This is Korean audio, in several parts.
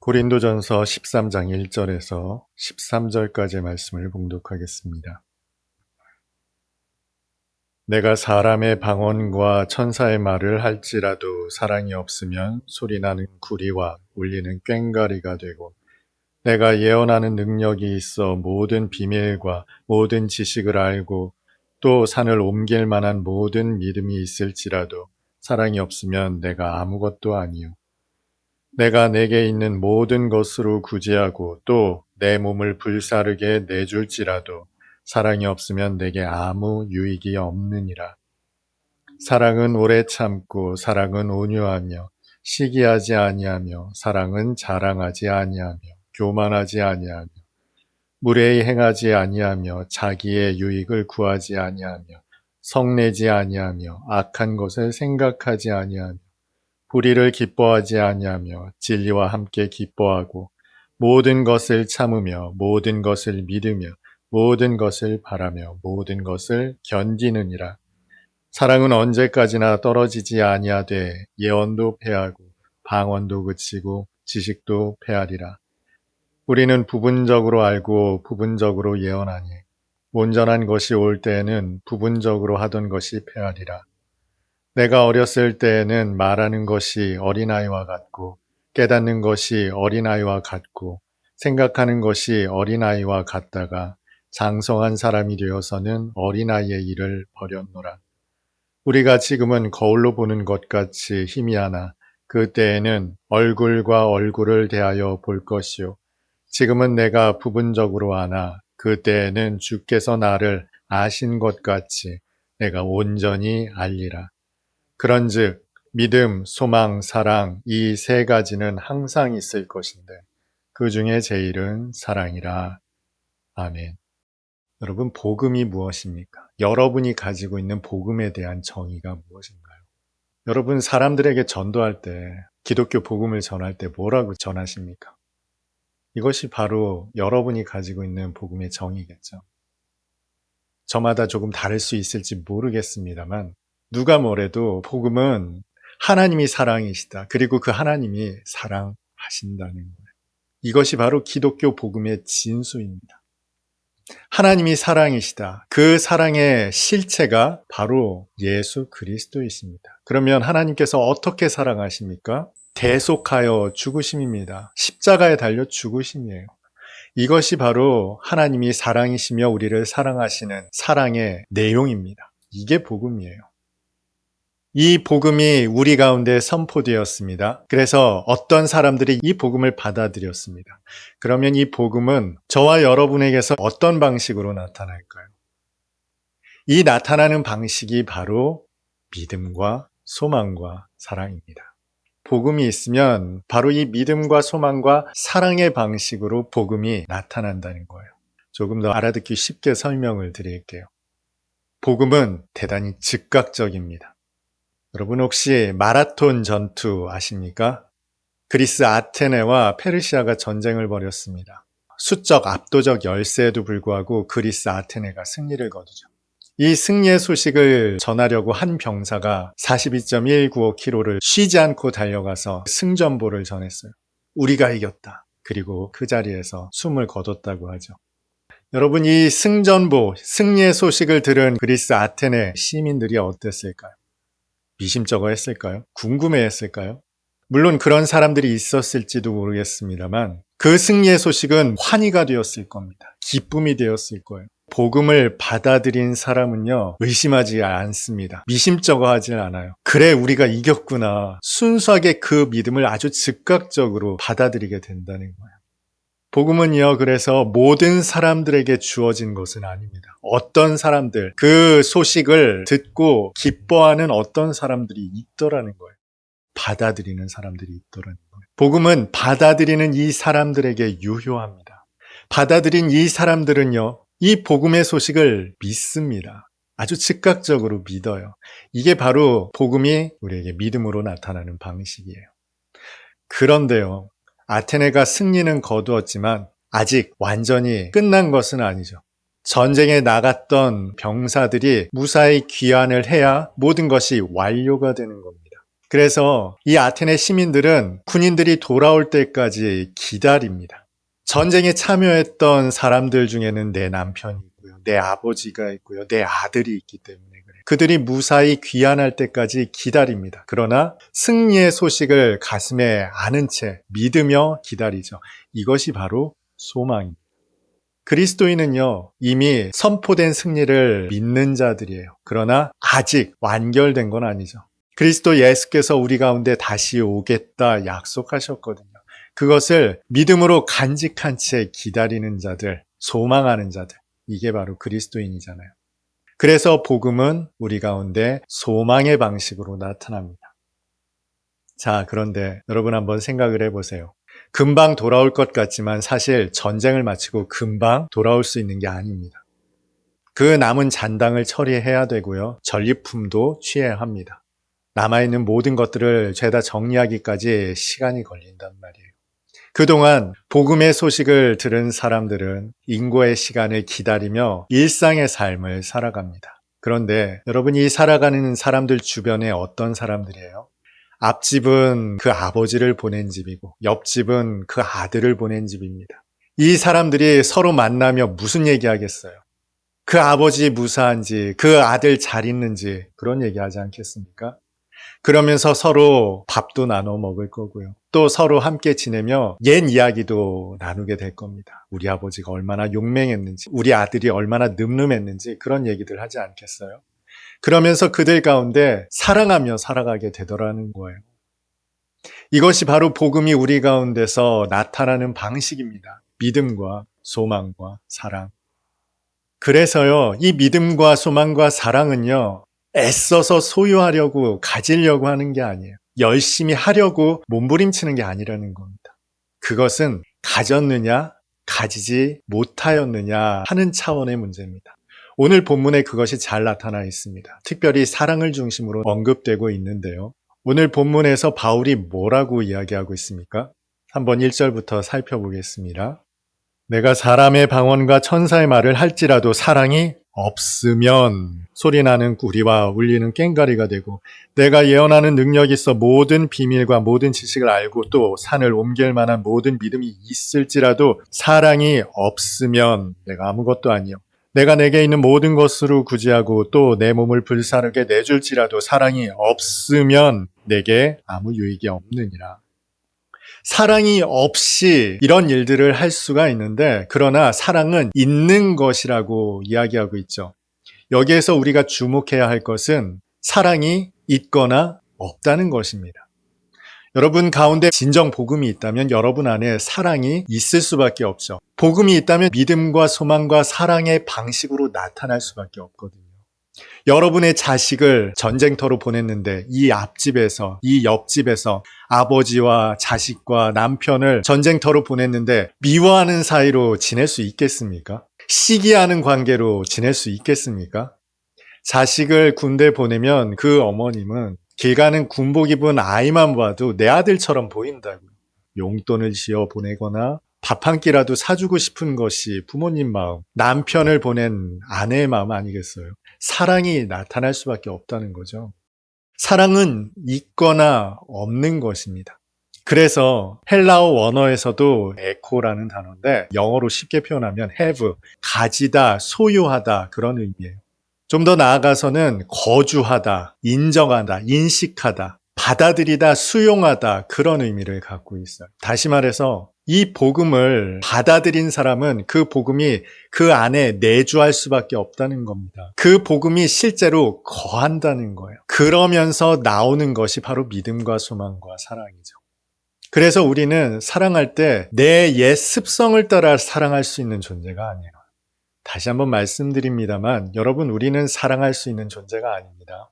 고린도전서 13장 1절에서 13절까지의 말씀을 봉독하겠습니다. 내가 사람의 방언과 천사의 말을 할지라도 사랑이 없으면 소리나는 구리와 울리는 꽹과리가 되고, 내가 예언하는 능력이 있어 모든 비밀과 모든 지식을 알고 또 산을 옮길 만한 모든 믿음이 있을지라도 사랑이 없으면 내가 아무것도 아니요. 내가 내게 있는 모든 것으로 구제하고 또 내 몸을 불사르게 내줄지라도 사랑이 없으면 내게 아무 유익이 없느니라. 사랑은 오래 참고 사랑은 온유하며 시기하지 아니하며 사랑은 자랑하지 아니하며 교만하지 아니하며 무례히 행하지 아니하며 자기의 유익을 구하지 아니하며 성내지 아니하며 악한 것을 생각하지 아니하며 불의를 기뻐하지 아니하며 진리와 함께 기뻐하고 모든 것을 참으며 모든 것을 믿으며 모든 것을 바라며 모든 것을 견디느니라. 사랑은 언제까지나 떨어지지 아니하되 예언도 패하고 방언도 그치고 지식도 패하리라. 우리는 부분적으로 알고 부분적으로 예언하니 온전한 것이 올 때에는 부분적으로 하던 것이 패하리라. 내가 어렸을 때에는 말하는 것이 어린아이와 같고 깨닫는 것이 어린아이와 같고 생각하는 것이 어린아이와 같다가 장성한 사람이 되어서는 어린아이의 일을 버렸노라. 우리가 지금은 거울로 보는 것 같이 희미하나 그때에는 얼굴과 얼굴을 대하여 볼 것이요. 지금은 내가 부분적으로 아나 그때에는 주께서 나를 아신 것 같이 내가 온전히 알리라. 그런즉 믿음, 소망, 사랑 이 세 가지는 항상 있을 것인데 그 중에 제일은 사랑이라. 아멘. 여러분, 복음이 무엇입니까? 여러분이 가지고 있는 복음에 대한 정의가 무엇인가요? 여러분, 사람들에게 전도할 때, 기독교 복음을 전할 때 뭐라고 전하십니까? 이것이 바로 여러분이 가지고 있는 복음의 정의겠죠. 저마다 조금 다를 수 있을지 모르겠습니다만 누가 뭐래도 복음은 하나님이 사랑이시다. 그리고 그 하나님이 사랑하신다는 거예요. 이것이 바로 기독교 복음의 진수입니다. 하나님이 사랑이시다. 그 사랑의 실체가 바로 예수 그리스도이십니다. 그러면 하나님께서 어떻게 사랑하십니까? 대속하여 죽으심입니다. 십자가에 달려 죽으심이에요. 이것이 바로 하나님이 사랑이시며 우리를 사랑하시는 사랑의 내용입니다. 이게 복음이에요. 이 복음이 우리 가운데 선포되었습니다. 그래서 어떤 사람들이 이 복음을 받아들였습니다. 그러면 이 복음은 저와 여러분에게서 어떤 방식으로 나타날까요? 이 나타나는 방식이 바로 믿음과 소망과 사랑입니다. 복음이 있으면 바로 이 믿음과 소망과 사랑의 방식으로 복음이 나타난다는 거예요. 조금 더 알아듣기 쉽게 설명을 드릴게요. 복음은 대단히 즉각적입니다. 여러분 혹시 마라톤 전투 아십니까? 그리스 아테네와 페르시아가 전쟁을 벌였습니다. 수적 압도적 열세에도 불구하고 그리스 아테네가 승리를 거두죠. 이 승리의 소식을 전하려고 한 병사가 42.195km를 쉬지 않고 달려가서 승전보를 전했어요. 우리가 이겼다. 그리고 그 자리에서 숨을 거뒀다고 하죠. 여러분, 이 승전보, 승리의 소식을 들은 그리스 아테네 시민들이 어땠을까요? 미심쩍어 했을까요? 궁금해했을까요? 물론 그런 사람들이 있었을지도 모르겠습니다만 그 승리의 소식은 환희가 되었을 겁니다. 기쁨이 되었을 거예요. 복음을 받아들인 사람은요, 의심하지 않습니다. 미심쩍어 하질 않아요. 그래, 우리가 이겼구나. 순수하게 그 믿음을 아주 즉각적으로 받아들이게 된다는 거예요. 복음은요, 그래서 모든 사람들에게 주어진 것은 아닙니다. 어떤 사람들, 그 소식을 듣고 기뻐하는 어떤 사람들이 있더라는 거예요. 받아들이는 사람들이 있더라는 거예요. 복음은 받아들이는 이 사람들에게 유효합니다. 받아들인 이 사람들은요, 이 복음의 소식을 믿습니다. 아주 즉각적으로 믿어요. 이게 바로 복음이 우리에게 믿음으로 나타나는 방식이에요. 그런데요, 아테네가 승리는 거두었지만 아직 완전히 끝난 것은 아니죠. 전쟁에 나갔던 병사들이 무사히 귀환을 해야 모든 것이 완료가 되는 겁니다. 그래서 이 아테네 시민들은 군인들이 돌아올 때까지 기다립니다. 전쟁에 참여했던 사람들 중에는 내 남편이 있고요, 내 아버지가 있고요, 내 아들이 있기 때문에 그래요. 그들이 무사히 귀환할 때까지 기다립니다. 그러나 승리의 소식을 가슴에 안은 채 믿으며 기다리죠. 이것이 바로 소망입니다. 그리스도인은요, 이미 선포된 승리를 믿는 자들이에요. 그러나 아직 완결된 건 아니죠. 그리스도 예수께서 우리 가운데 다시 오겠다 약속하셨거든요. 그것을 믿음으로 간직한 채 기다리는 자들, 소망하는 자들, 이게 바로 그리스도인이잖아요. 그래서 복음은 우리 가운데 소망의 방식으로 나타납니다. 자, 그런데 여러분 한번 생각을 해보세요. 금방 돌아올 것 같지만 사실 전쟁을 마치고 금방 돌아올 수 있는 게 아닙니다. 그 남은 잔당을 처리해야 되고요, 전리품도 취해야 합니다. 남아있는 모든 것들을 죄다 정리하기까지 시간이 걸린단 말이에요. 그동안 복음의 소식을 들은 사람들은 인고의 시간을 기다리며 일상의 삶을 살아갑니다. 그런데 여러분, 이 살아가는 사람들 주변에 어떤 사람들이에요? 앞집은 그 아버지를 보낸 집이고 옆집은 그 아들을 보낸 집입니다. 이 사람들이 서로 만나며 무슨 얘기하겠어요? 그 아버지 무사한지, 그 아들 잘 있는지 그런 얘기하지 않겠습니까? 그러면서 서로 밥도 나눠 먹을 거고요. 또 서로 함께 지내며 옛 이야기도 나누게 될 겁니다. 우리 아버지가 얼마나 용맹했는지, 우리 아들이 얼마나 늠름했는지 그런 얘기들 하지 않겠어요? 그러면서 그들 가운데 사랑하며 살아가게 되더라는 거예요. 이것이 바로 복음이 우리 가운데서 나타나는 방식입니다. 믿음과 소망과 사랑. 그래서요, 이 믿음과 소망과 사랑은요, 애써서 소유하려고 가지려고 하는 게 아니에요. 열심히 하려고 몸부림치는 게 아니라는 겁니다. 그것은 가졌느냐, 가지지 못하였느냐 하는 차원의 문제입니다. 오늘 본문에 그것이 잘 나타나 있습니다. 특별히 사랑을 중심으로 언급되고 있는데요. 오늘 본문에서 바울이 뭐라고 이야기하고 있습니까? 한번 1절부터 살펴보겠습니다. 내가 사람의 방언과 천사의 말을 할지라도 사랑이 없으면 소리나는 구리와 울리는 꽹과리가 되고, 내가 예언하는 능력이 있어 모든 비밀과 모든 지식을 알고 또 산을 옮길 만한 모든 믿음이 있을지라도 사랑이 없으면 내가 아무것도 아니요, 내가 내게 있는 모든 것으로 구제하고 또 내 몸을 불사르게 내줄지라도 사랑이 없으면 내게 아무 유익이 없느니라. 사랑이 없이 이런 일들을 할 수가 있는데, 그러나 사랑은 있는 것이라고 이야기하고 있죠. 여기에서 우리가 주목해야 할 것은 사랑이 있거나 없다는 것입니다. 여러분 가운데 진정 복음이 있다면 여러분 안에 사랑이 있을 수밖에 없죠. 복음이 있다면 믿음과 소망과 사랑의 방식으로 나타날 수밖에 없거든요. 여러분의 자식을 전쟁터로 보냈는데 이 앞집에서, 이 옆집에서 아버지와 자식과 남편을 전쟁터로 보냈는데 미워하는 사이로 지낼 수 있겠습니까? 시기하는 관계로 지낼 수 있겠습니까? 자식을 군대 보내면 그 어머님은 길 가는 군복 입은 아이만 봐도 내 아들처럼 보인다고요. 용돈을 지어 보내거나 밥 한 끼라도 사주고 싶은 것이 부모님 마음, 남편을 보낸 아내의 마음 아니겠어요? 사랑이 나타날 수밖에 없다는 거죠. 사랑은 있거나 없는 것입니다. 그래서 헬라어 원어에서도 에코라는 단어인데 영어로 쉽게 표현하면 have, 가지다, 소유하다 그런 의미예요. 좀 더 나아가서는 거주하다, 인정하다, 인식하다, 받아들이다, 수용하다 그런 의미를 갖고 있어요. 다시 말해서 이 복음을 받아들인 사람은 그 복음이 그 안에 내주할 수밖에 없다는 겁니다. 그 복음이 실제로 거한다는 거예요. 그러면서 나오는 것이 바로 믿음과 소망과 사랑이죠. 그래서 우리는 사랑할 때 내 옛 습성을 따라 사랑할 수 있는 존재가 아니에요. 다시 한번 말씀드립니다만 여러분, 우리는 사랑할 수 있는 존재가 아닙니다.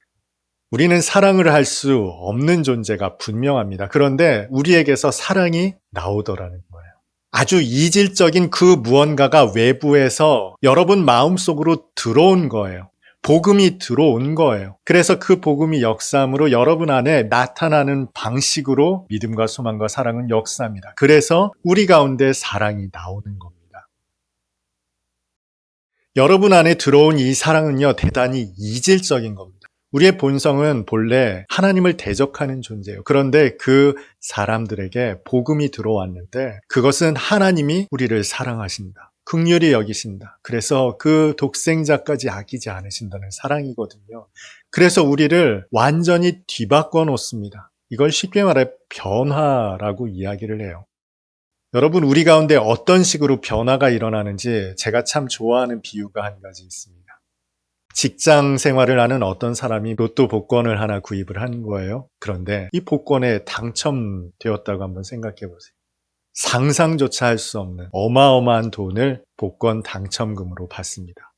우리는 사랑을 할 수 없는 존재가 분명합니다. 그런데 우리에게서 사랑이 나오더라는 거예요. 아주 이질적인 그 무언가가 외부에서 여러분 마음속으로 들어온 거예요. 복음이 들어온 거예요. 그래서 그 복음이 역사함으로 여러분 안에 나타나는 방식으로 믿음과 소망과 사랑은 역사합니다. 그래서 우리 가운데 사랑이 나오는 겁니다. 여러분 안에 들어온 이 사랑은요, 대단히 이질적인 겁니다. 우리의 본성은 본래 하나님을 대적하는 존재예요. 그런데 그 사람들에게 복음이 들어왔는데 그것은 하나님이 우리를 사랑하신다. 긍휼히 여기신다. 그래서 그 독생자까지 아끼지 않으신다는 사랑이거든요. 그래서 우리를 완전히 뒤바꿔 놓습니다. 이걸 쉽게 말해 변화라고 이야기를 해요. 여러분, 우리 가운데 어떤 식으로 변화가 일어나는지 제가 참 좋아하는 비유가 한 가지 있습니다. 직장 생활을 하는 어떤 사람이 로또 복권을 하나 구입을 한 거예요. 그런데 이 복권에 당첨되었다고 한번 생각해 보세요. 상상조차 할 수 없는 어마어마한 돈을 복권 당첨금으로 받습니다.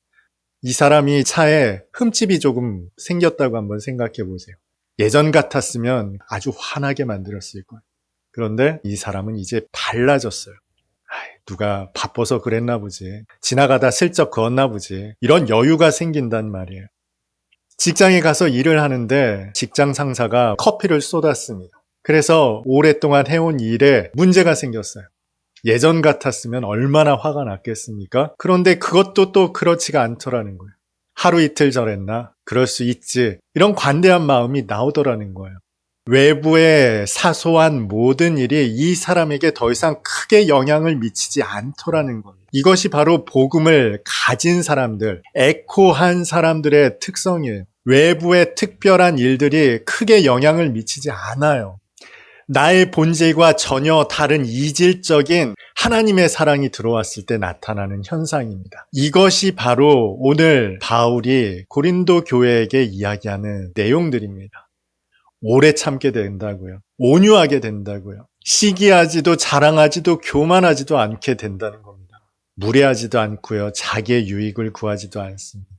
이 사람이 차에 흠집이 조금 생겼다고 한번 생각해 보세요. 예전 같았으면 아주 화나게 만들었을 거예요. 그런데 이 사람은 이제 달라졌어요. 누가 바빠서 그랬나 보지. 지나가다 슬쩍 그었나 보지. 이런 여유가 생긴단 말이에요. 직장에 가서 일을 하는데 직장 상사가 커피를 쏟았습니다. 그래서 오랫동안 해온 일에 문제가 생겼어요. 예전 같았으면 얼마나 화가 났겠습니까? 그런데 그것도 또 그렇지가 않더라는 거예요. 하루 이틀 저랬나? 그럴 수 있지. 이런 관대한 마음이 나오더라는 거예요. 외부의 사소한 모든 일이 이 사람에게 더 이상 크게 영향을 미치지 않더라는 겁니다. 이것이 바로 복음을 가진 사람들, 에코한 사람들의 특성이에요. 외부의 특별한 일들이 크게 영향을 미치지 않아요. 나의 본질과 전혀 다른 이질적인 하나님의 사랑이 들어왔을 때 나타나는 현상입니다. 이것이 바로 오늘 바울이 고린도 교회에게 이야기하는 내용들입니다. 오래 참게 된다고요. 온유하게 된다고요. 시기하지도 자랑하지도 교만하지도 않게 된다는 겁니다. 무례하지도 않고요. 자기의 유익을 구하지도 않습니다.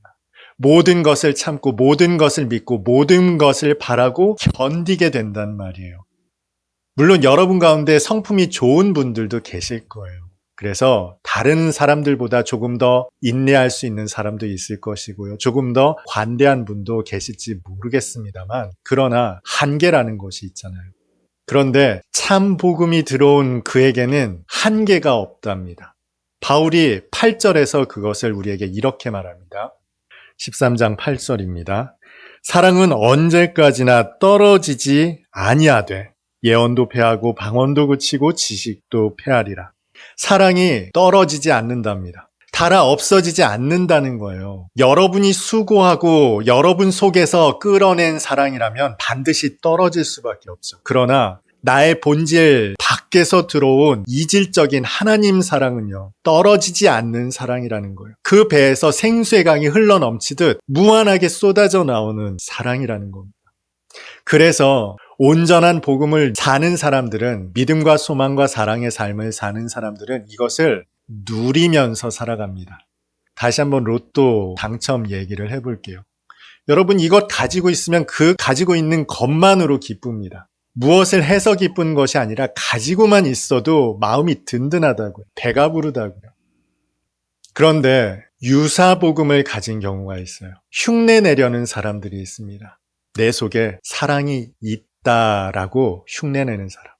모든 것을 참고 모든 것을 믿고 모든 것을 바라고 견디게 된단 말이에요. 물론 여러분 가운데 성품이 좋은 분들도 계실 거예요. 그래서 다른 사람들보다 조금 더 인내할 수 있는 사람도 있을 것이고요. 조금 더 관대한 분도 계실지 모르겠습니다만, 그러나 한계라는 것이 있잖아요. 그런데 참 복음이 들어온 그에게는 한계가 없답니다. 바울이 8절에서 그것을 우리에게 이렇게 말합니다. 13장 8절입니다. 사랑은 언제까지나 떨어지지 아니하되 예언도 패하고 방언도 그치고 지식도 패하리라. 사랑이 떨어지지 않는답니다. 달아 없어지지 않는다는 거예요. 여러분이 수고하고 여러분 속에서 끌어낸 사랑이라면 반드시 떨어질 수밖에 없죠. 그러나 나의 본질 밖에서 들어온 이질적인 하나님 사랑은요, 떨어지지 않는 사랑이라는 거예요. 그 배에서 생수의 강이 흘러넘치듯 무한하게 쏟아져 나오는 사랑이라는 겁니다. 그래서 온전한 복음을 사는 사람들은, 믿음과 소망과 사랑의 삶을 사는 사람들은 이것을 누리면서 살아갑니다. 다시 한번 로또 당첨 얘기를 해볼게요. 여러분, 이것 가지고 있으면 그 가지고 있는 것만으로 기쁩니다. 무엇을 해서 기쁜 것이 아니라 가지고만 있어도 마음이 든든하다고요. 배가 부르다고요. 그런데 유사복음을 가진 경우가 있어요. 흉내 내려는 사람들이 있습니다. 내 속에 사랑이 있다라고 흉내내는 사람.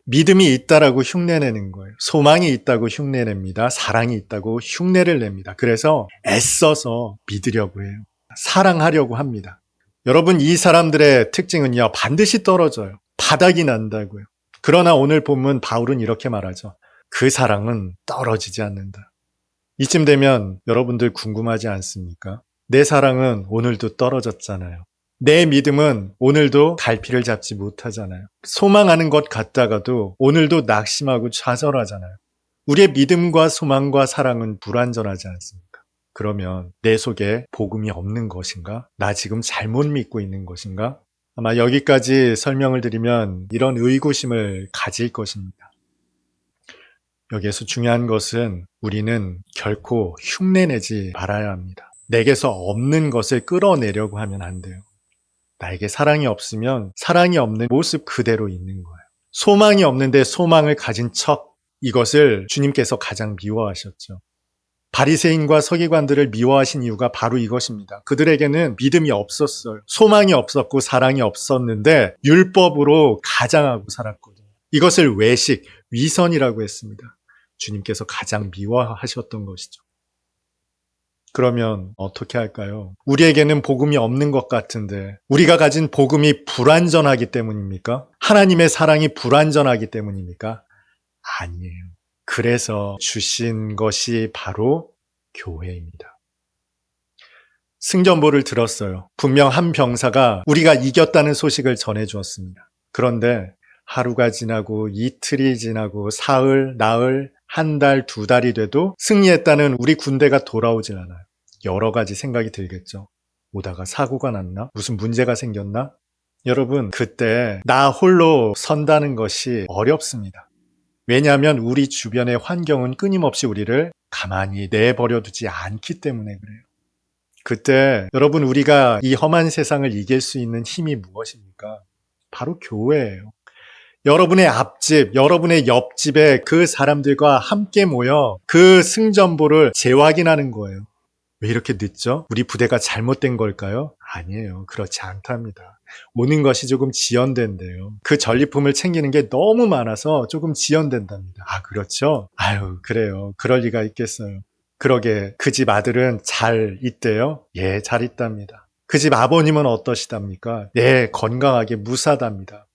믿음이 있다라고 흉내내는 거예요. 소망이 있다고 흉내냅니다. 사랑이 있다고 흉내를 냅니다. 그래서 애써서 믿으려고 해요. 사랑하려고 합니다. 여러분, 이 사람들의 특징은요, 반드시 떨어져요. 바닥이 난다고요. 그러나 오늘 본문 바울은 이렇게 말하죠. 그 사랑은 떨어지지 않는다. 이쯤 되면 여러분들 궁금하지 않습니까? 내 사랑은 오늘도 떨어졌잖아요. 내 믿음은 오늘도 갈피를 잡지 못하잖아요. 소망하는 것 같다가도 오늘도 낙심하고 좌절하잖아요. 우리의 믿음과 소망과 사랑은 불완전하지 않습니까? 그러면 내 속에 복음이 없는 것인가? 나 지금 잘못 믿고 있는 것인가? 아마 여기까지 설명을 드리면 이런 의구심을 가질 것입니다. 여기에서 중요한 것은 우리는 결코 흉내내지 말아야 합니다. 내게서 없는 것을 끌어내려고 하면 안 돼요. 나에게 사랑이 없으면 사랑이 없는 모습 그대로 있는 거예요. 소망이 없는데 소망을 가진 척, 이것을 주님께서 가장 미워하셨죠. 바리새인과 서기관들을 미워하신 이유가 바로 이것입니다. 그들에게는 믿음이 없었어요. 소망이 없었고 사랑이 없었는데 율법으로 가장하고 살았거든요. 이것을 외식, 위선이라고 했습니다. 주님께서 가장 미워하셨던 것이죠. 그러면 어떻게 할까요? 우리에게는 복음이 없는 것 같은데 우리가 가진 복음이 불완전하기 때문입니까? 하나님의 사랑이 불완전하기 때문입니까? 아니에요. 그래서 주신 것이 바로 교회입니다. 승전보를 들었어요. 분명 한 병사가 우리가 이겼다는 소식을 전해주었습니다. 그런데 하루가 지나고 이틀이 지나고 사흘, 나흘, 한 달, 두 달이 돼도 승리했다는 우리 군대가 돌아오질 않아요. 여러 가지 생각이 들겠죠. 오다가 사고가 났나? 무슨 문제가 생겼나? 여러분, 그때 나 홀로 선다는 것이 어렵습니다. 왜냐하면 우리 주변의 환경은 끊임없이 우리를 가만히 내버려 두지 않기 때문에 그래요. 그때 여러분, 우리가 이 험한 세상을 이길 수 있는 힘이 무엇입니까? 바로 교회예요. 여러분의 앞집, 여러분의 옆집에 그 사람들과 함께 모여 그 승전보를 재확인하는 거예요. 왜 이렇게 늦죠? 우리 부대가 잘못된 걸까요? 아니에요. 그렇지 않답니다. 오는 것이 조금 지연된대요. 그 전리품을 챙기는 게 너무 많아서 조금 지연된답니다. 아, 그렇죠? 아유, 그래요. 그럴 리가 있겠어요. 그러게 그 집 아들은 잘 있대요? 예, 잘 있답니다. 그 집 아버님은 어떠시답니까? 네, 건강하게 무사답니다.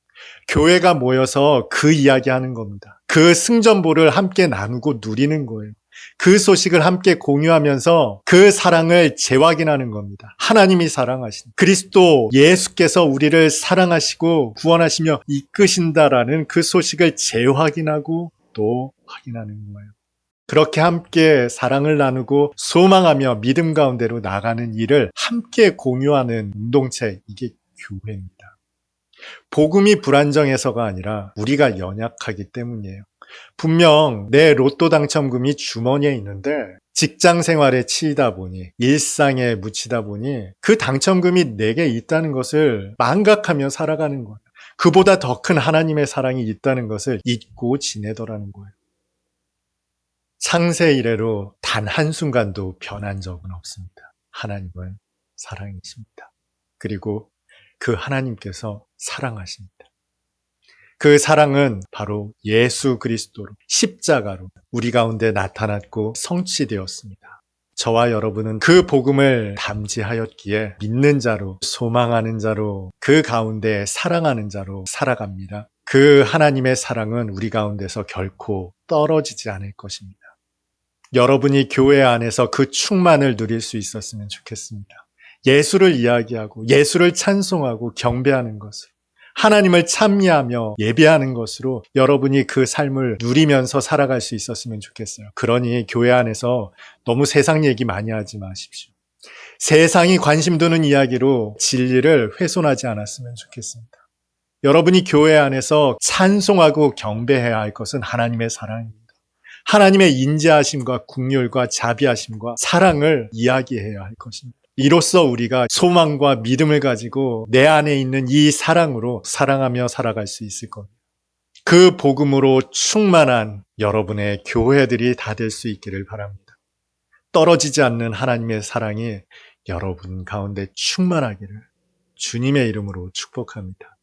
교회가 모여서 그 이야기하는 겁니다. 그 승전보를 함께 나누고 누리는 거예요. 그 소식을 함께 공유하면서 그 사랑을 재확인하는 겁니다. 하나님이 사랑하신 그리스도 예수께서 우리를 사랑하시고 구원하시며 이끄신다라는 그 소식을 재확인하고 또 확인하는 거예요. 그렇게 함께 사랑을 나누고 소망하며 믿음 가운데로 나가는 일을 함께 공유하는 공동체, 이게 교회입니다. 복음이 불안정해서가 아니라 우리가 연약하기 때문이에요. 분명 내 로또 당첨금이 주머니에 있는데 직장 생활에 치이다 보니, 일상에 묻히다 보니 그 당첨금이 내게 있다는 것을 망각하며 살아가는 거예요. 그보다 더 큰 하나님의 사랑이 있다는 것을 잊고 지내더라는 거예요. 창세 이래로 단 한순간도 변한 적은 없습니다. 하나님은 사랑이십니다. 그리고 그 하나님께서 사랑하십니다. 그 사랑은 바로 예수 그리스도로 십자가로 우리 가운데 나타났고 성취되었습니다. 저와 여러분은 그 복음을 담지하였기에 믿는 자로, 소망하는 자로, 그 가운데 사랑하는 자로 살아갑니다. 그 하나님의 사랑은 우리 가운데서 결코 떨어지지 않을 것입니다. 여러분이 교회 안에서 그 충만을 누릴 수 있었으면 좋겠습니다. 예수를 이야기하고 예수를 찬송하고 경배하는 것으로, 하나님을 찬미하며 예배하는 것으로 여러분이 그 삶을 누리면서 살아갈 수 있었으면 좋겠어요. 그러니 교회 안에서 너무 세상 얘기 많이 하지 마십시오. 세상이 관심 두는 이야기로 진리를 훼손하지 않았으면 좋겠습니다. 여러분이 교회 안에서 찬송하고 경배해야 할 것은 하나님의 사랑입니다. 하나님의 인자하심과 긍휼과 자비하심과 사랑을 이야기해야 할 것입니다. 이로써 우리가 소망과 믿음을 가지고 내 안에 있는 이 사랑으로 사랑하며 살아갈 수 있을 겁니다. 그 복음으로 충만한 여러분의 교회들이 다 될 수 있기를 바랍니다. 떨어지지 않는 하나님의 사랑이 여러분 가운데 충만하기를 주님의 이름으로 축복합니다.